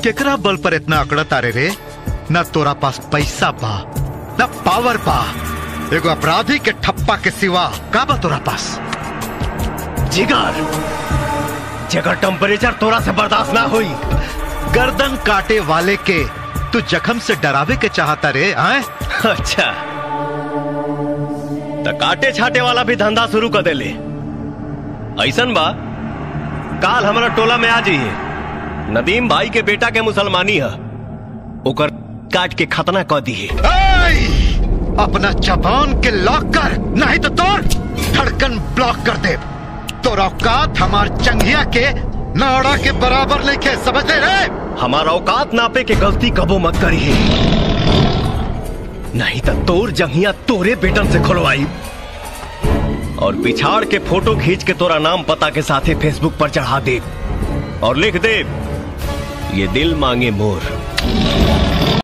केकरा बल पर इतना अकड़ा तारे रे? न तोरा पास पैसा बा न पावर बा, एगो अपराधी के ठप्पा के सिवा का बा तोरा पास? जिगर, जगर टेम्परेचर तोरा से बर्दाश्त ना हुई। गर्दन काटे वाले के तू जख्म से डरावे के चाहता रे? आए? अच्छा, तो काटे छाटे वाला भी धंधा शुरू कर देले। ऐसन बा, काल हमारा टोला में आ जाइए। नदीम भाई के बेटा के मुसलमानी है, ओकर काट के खतना कर दिए। अपना जबान के लॉक कर, नहीं तो तोर धड़कन ब्लॉक कर दे। तोर औकात हमार चंगिया के नाड़ा के बराबर नहीं खे, समझ ले रे? हमारा औकात नापे के गलती कबो मत करिए, नहीं तो तोर जंगिया तोरे बेटन से खुलवाई और पिछाड़ के फोटो खींच के तोरा नाम पता के साथे फेसबुक पर चढ़ा दे और लिख दे, ये दिल मांगे मोर।